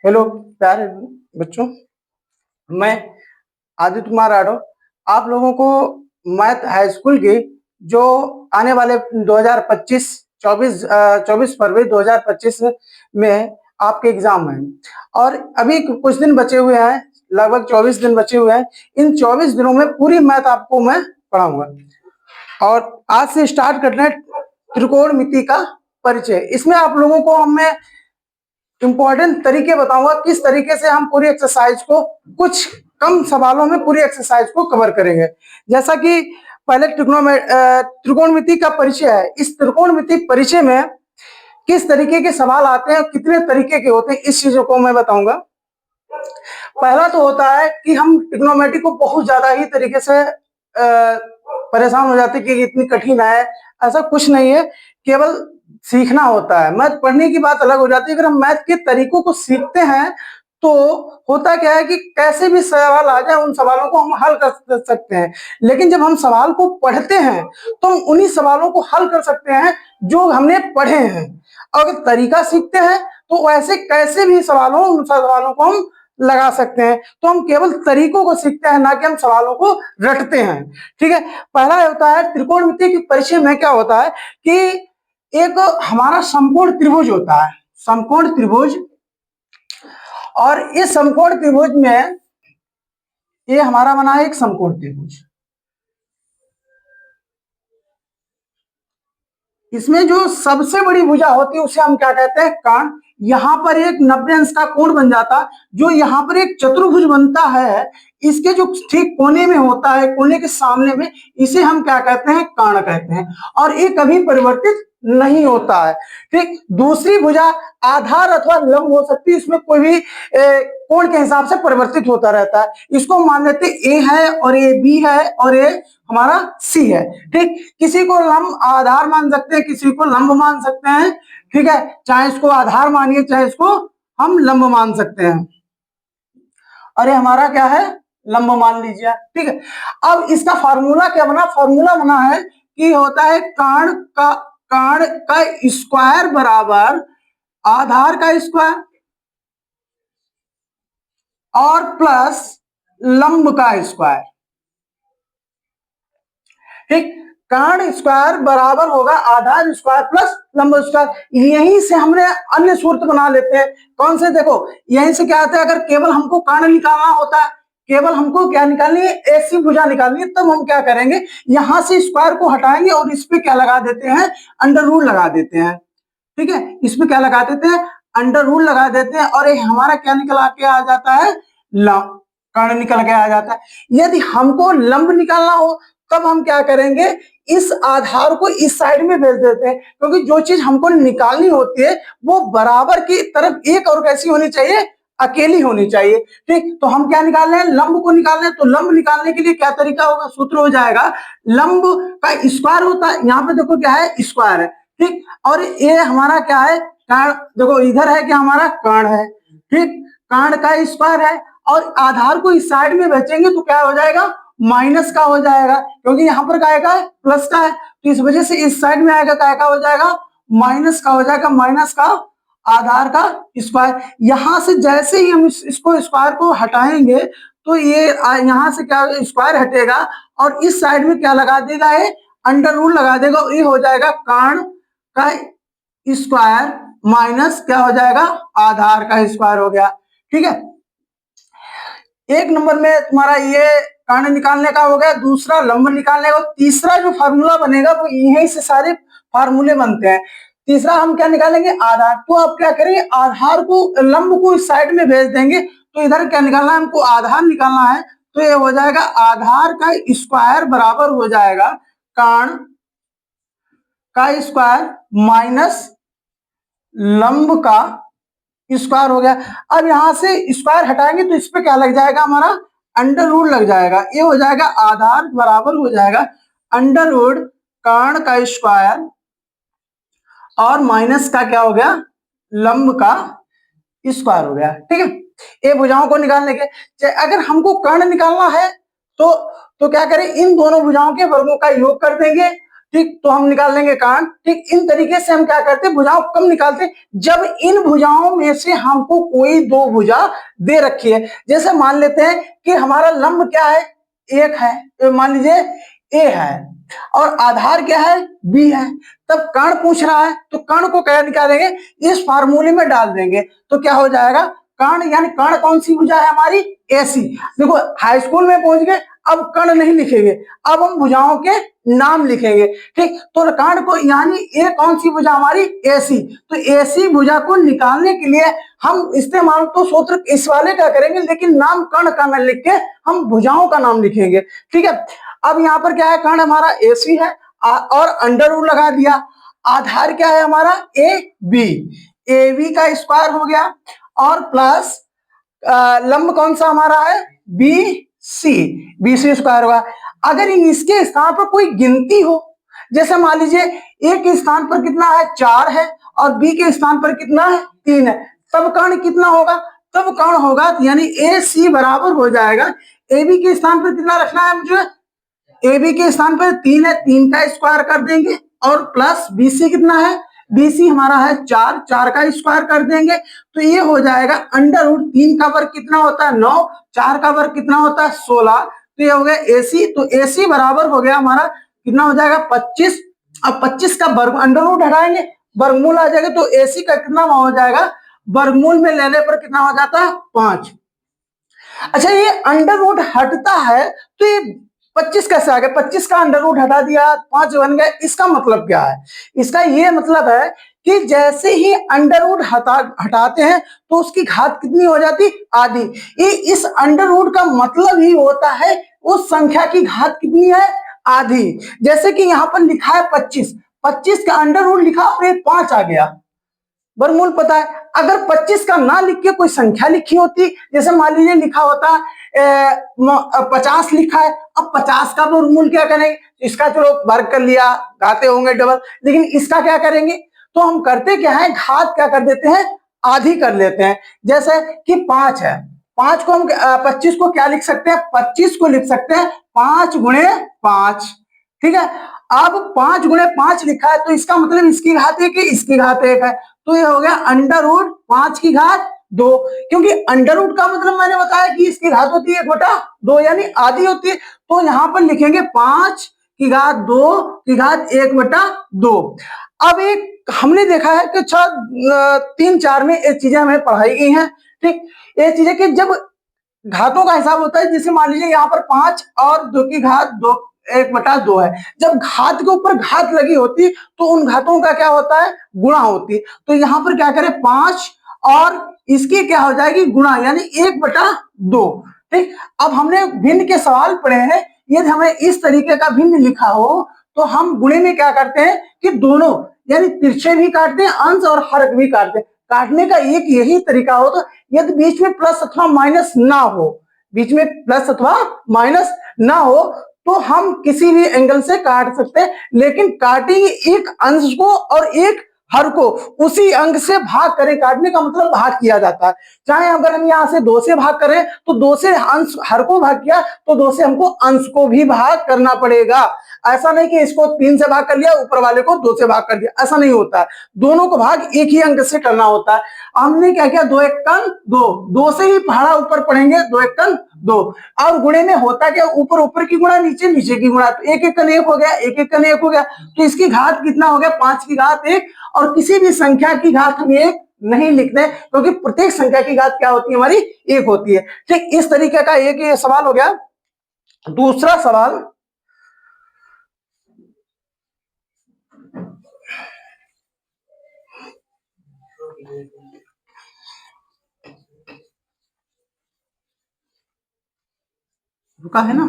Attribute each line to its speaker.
Speaker 1: Hello प्यारे बच्चों, मैं आदित्य कुमार राठौर आप लोगों को मैथ हाई स्कूल की जो आने वाले 2025 24 फरवरी 2025 में आपके एग्जाम है और अभी कुछ दिन बचे हुए हैं, लगभग 24 दिन बचे हुए हैं। इन 24 दिनों में पूरी मैथ आपको मैं पढ़ाऊंगा और आज से स्टार्ट करना है त्रिकोणमिति का परिचय। इसमें आप लोगों को मैं इंपॉर्टेंट तरीके बताऊंगा किस तरीके से हम पूरी एक्सरसाइज को कुछ कम सवालों में पूरी एक्सरसाइज को कवर करेंगे। जैसा कि पहले त्रिकोणमिति का परिचय है। इस त्रिकोणमिति परिचय में किस तरीके के सवाल आते हैं, कितने तरीके के होते हैं, इस चीजों को मैं बताऊंगा। पहला तो होता है कि हम ट्रिग्नोमेट्री को बहुत ज्यादा ही तरीके से परेशान हो जाते हैं कि इतनी कठिन है। ऐसा कुछ नहीं है, केवल सीखना होता है। मैथ पढ़ने की बात अलग हो जाती है। अगर हम मैथ के तरीकों को सीखते हैं तो होता क्या है कि कैसे भी सवाल आ जाए उन सवालों को हम हल कर सकते हैं। लेकिन जब हम सवाल को पढ़ते हैं तो हम उन्हीं सवालों को हल कर सकते हैं जो हमने पढ़े हैं। अगर तरीका सीखते हैं तो वैसे कैसे भी सवालों उन सवालों को हम लगा सकते हैं। तो हम केवल तरीकों को सीखते हैं, ना कि हम सवालों को रटते हैं। ठीक है, पहला होता है त्रिकोणमिति के परिचय में क्या होता है कि एक हमारा समकोण त्रिभुज होता है, समकोण त्रिभुज। और इस समकोण त्रिभुज में ये हमारा बना है एक समकोण त्रिभुज। इसमें जो सबसे बड़ी भुजा होती है उसे हम क्या कहते हैं, कर्ण। यहां पर एक 90 अंश का कोण बन जाता है। जो यहां पर एक चतुर्भुज बनता है, इसके जो ठीक कोने में होता है, कोने के सामने में, इसे हम क्या कहते हैं, कर्ण कहते हैं। और ये कभी परिवर्तित नहीं होता है। ठीक, दूसरी भुजा आधार अथवा लंब हो सकती है। इसमें कोई भी कोण के हिसाब से परिवर्तित होता रहता है। इसको मान लेते ए है और ये बी है और ये हमारा सी है। ठीक, किसी को लंब आधार मान सकते हैं, किसी को लंब मान सकते हैं। ठीक है, चाहे इसको आधार मानिए चाहे इसको हम लंब मान सकते हैं। अरे हमारा क्या है, लंब मान लीजिए। ठीक है, अब इसका फार्मूला क्या बना, फार्मूला बना है कि होता है कर्ण का स्क्वायर बराबर आधार का स्क्वायर और प्लस लंब का स्क्वायर। ठीक, कर्ण स्क्वायर बराबर होगा आधार स्क्वायर प्लस लंब स्क्वायर। यहीं से हमने अन्य सूत्र बना लेते हैं। कौन से, देखो यहीं से क्या आता है, अगर केवल हमको कर्ण निकालना होता है, केवल हमको क्या निकालनी है, ऐसी भुजा निकालनी है, तब हम क्या करेंगे, यहां से स्क्वायर को हटाएंगे और इस पे क्या लगा देते हैं, अंडर रूट लगा देते हैं। ठीक है, इसमें क्या लगा देते हैं, अंडर रूट लगा देते हैं और हमारा क्या निकल के आ जाता है, कर्ण निकल के आ जाता है। यदि हमको लंब निकालना हो तब हम क्या करेंगे, इस आधार को इस साइड में भेज देते हैं, क्योंकि जो चीज हमको निकालनी होती है वो बराबर की तरफ एक और कैसी होनी चाहिए, अकेली होनी चाहिए। ठीक, तो हम क्या निकाल रहे हैं, लंब को निकाल रहे हैं। तो लंब निकालने के लिए क्या तरीका होगा, सूत्र हो जाएगा, लंब का स्क्वायर होता है। यहाँ पे देखो क्या है, स्क्वायर है। ठीक, और ये हमारा क्या है, कर्ण। देखो इधर है क्या, हमारा कर्ण है। ठीक, कर्ण का स्क्वायर है और आधार को इस साइड में भेजेंगे तो क्या हो जाएगा, माइनस का हो जाएगा, क्योंकि यहाँ पर काय का है, प्लस का है। तो इस वजह से इस साइड में आएगा, काय का हो जाएगा, माइनस का हो जाएगा, माइनस का आधार का स्क्वायर। यहां से जैसे ही हम इसको स्क्वायर को हटाएंगे तो ये यहां से क्या स्क्वायर हटेगा और इस साइड में क्या लगा देगा, ये अंडर रूट लगा देगा। ये हो जाएगा कर्ण का स्क्वायर माइनस क्या हो जाएगा, आधार का स्क्वायर हो गया। ठीक है, एक नंबर में तुम्हारा ये कर्ण निकालने का हो गया, दूसरा लंब निकालने का। तीसरा जो फार्मूला बनेगा वो यहीं से सारे फार्मूले बनते हैं। तीसरा हम क्या निकालेंगे, आधार। तो आप क्या करेंगे, आधार को लंब को इस साइड में भेज देंगे। तो इधर क्या निकालना है, हमको आधार निकालना है। तो ये हो जाएगा आधार का स्क्वायर बराबर हो जाएगा कर्ण का स्क्वायर माइनस लंब का स्क्वायर हो गया। अब यहां से स्क्वायर हटाएंगे तो इस पे क्या लग जाएगा, हमारा अंडर रूट लग जाएगा। ये हो जाएगा आधार बराबर हो जाएगा अंडर रूट कर्ण का स्क्वायर और माइनस का क्या हो गया, लंब का स्क्वायर हो गया। ठीक है, ये भुजाओं को निकालने के, अगर हमको कर्ण निकालना है तो क्या करें, इन दोनों भुजाओं के वर्गों का योग कर देंगे। ठीक, तो हम निकाल लेंगे कर्ण। ठीक, इन तरीके से हम क्या करते हैं, भुजाओं कब निकालते हैं, जब इन भुजाओं में से हमको कोई दो भुजा दे रखी है। जैसे मान लेते हैं कि हमारा लंब क्या है, एक है, तो मान लीजिए ए है और आधार क्या है, बी है। तब कर्ण पूछ रहा है तो कर्ण को क्या निकालेंगे, इस फार्मूले में डाल देंगे तो क्या हो जाएगा, कर्ण, यानी कर्ण कौन सी भुजा है हमारी, एसी। देखो हाई स्कूल में पहुंच गए, अब कर्ण नहीं लिखेंगे, अब हम भुजाओं के नाम लिखेंगे। ठीक, तो कर्ण को, यानी ए कौन सी भुजा हमारी, एसी। तो एसी भुजा को निकालने के लिए हम इस्तेमाल तो सूत्र इस वाले का करेंगे, लेकिन नाम कर्ण का न लिख के हम भुजाओं का नाम लिखेंगे। ठीक है, अब यहाँ पर क्या है, कर्ण हमारा एसी है और अंडर रूट लगा दिया। आधार क्या है हमारा, ए बी, ए बी का स्क्वायर हो गया और प्लस लंब कौन सा हमारा है, B C, B C square हुआ। अगर इसके स्थान पर कोई गिनती हो, जैसे मान लीजिए ए के स्थान पर कितना है, 4 है और बी के स्थान पर कितना है, 3 है, तब कर्ण कितना होगा, तब कर्ण होगा यानी ए सी बराबर हो जाएगा, ए बी के स्थान पर कितना रखना है मुझे, ए बी के स्थान पर 3 है, 3 का स्क्वायर कर देंगे और प्लस बी सी कितना है, बीसी हमारा है 4, 4 का स्क्वायर कर देंगे तो ये हो जाएगा अंडर रूट 3 का वर्ग कितना होता है 9, 4 का वर्ग कितना होता है 16, तो ये हो गया एसी। तो एसी बराबर हो गया हमारा कितना हो जाएगा 25। अब 25 का वर्ग अंडर रूट हटाएंगे, वर्गमूल आ जाएगा, तो एसी का कितना हो जाएगा, वर्गमूल में लेने पर कितना हो जाता है 5। अच्छा, ये अंडर रूट हटता है तो ये 25 कैसे आ गया, 25 का अंडर रूट हटा दिया 5 बन गया, इसका मतलब क्या है, इसका ये मतलब है कि जैसे ही अंडर रूट हटाते हैं तो उसकी घात कितनी हो जाती, आधी। ये इस अंडर रूट का मतलब ही होता है उस संख्या की घात कितनी है, आधी। जैसे कि यहाँ पर लिखा है 25, 25 का अंडर रूट लिखा और 5 आ गया, वर्गमूल पता है। अगर 25 का ना लिख के कोई संख्या लिखी होती, जैसे मान लीजिए लिखा होता 50 लिखा है, अब 50 का वर्गमूल क्या करेंगे, इसका चलो वर्ग कर लिया, घाते होंगे डबल, लेकिन इसका क्या करेंगे, तो हम करते क्या है, घात क्या कर देते हैं, आधी कर लेते हैं। जैसे कि 5 है, 5 को हम 25 को क्या लिख सकते हैं, 25 को लिख सकते हैं 5 गुणे 5। ठीक है, अब 5 गुणे 5 लिखा है तो इसका मतलब इसकी घात 1 है, इसकी घात 1 है, तो ये हो गया अंडर रूट 5 की घात 2। क्योंकि अंडर रूट का मतलब मैंने बताया कि इसकी घात होती है 1/2 यानी आधी होती है, तो यहां पर लिखेंगे 5 की घात 2 की घात 1/2। अब एक हमने देखा है कि 3-4 में ये चीजें हमें पढ़ाई गई हैं। ठीक, ये चीजें कि जब घातों का हिसाब होता है, जैसे मान लीजिए यहाँ पर 5 और 2 की घात 2 1/2 है, जब घात के ऊपर घात लगी होती तो उन घातों का क्या होता है, गुणा होती। तो यहाँ पर क्या करें, 5 और इसकी क्या हो जाएगी गुणा, यानी 1/2। ठीक, अब हमने भिन्न के सवाल पढ़े हैं, यदि हमें इस तरीके का भिन्न लिखा हो तो हम गुणे में क्या करते हैं कि दोनों यानी तिरछे भी काटते हैं, अंश और हर भी काटते हैं। काटने का एक यही तरीका हो, तो यदि बीच में प्लस अथवा माइनस ना हो, बीच में प्लस अथवा माइनस ना हो तो हम किसी भी एंगल से काट सकते हैं, लेकिन काटेंगे एक अंश को और एक हर को, उसी अंक से भाग करें। काटने का मतलब भाग किया जाता है, चाहे अगर हम यहाँ से 2 से भाग करें तो 2 से अंश हर को भाग किया तो 2 से हमको अंश को भी भाग करना पड़ेगा। ऐसा नहीं कि इसको 3 से भाग कर लिया, ऊपर वाले को 2 से भाग कर दिया, ऐसा नहीं होता है, दोनों को भाग एक ही अंक से करना होता है। हमने क्या किया, 2 1 2, 2 से ही पहाड़ा ऊपर पढ़ेंगे, 2 1 2। और गुणे में होता क्या, ऊपर ऊपर की गुणा, नीचे नीचे की गुणा, तो 1 1 1 हो गया, 1 1 1 हो गया, तो इसकी घात कितना हो गया 5 की घात 1। और किसी भी संख्या की घात हम 1 नहीं लिखते क्योंकि प्रत्येक संख्या की घात क्या होती है हमारी 1 होती है। ठीक, इस तरीके का एक ये सवाल हो गया। दूसरा सवाल, रुका है ना।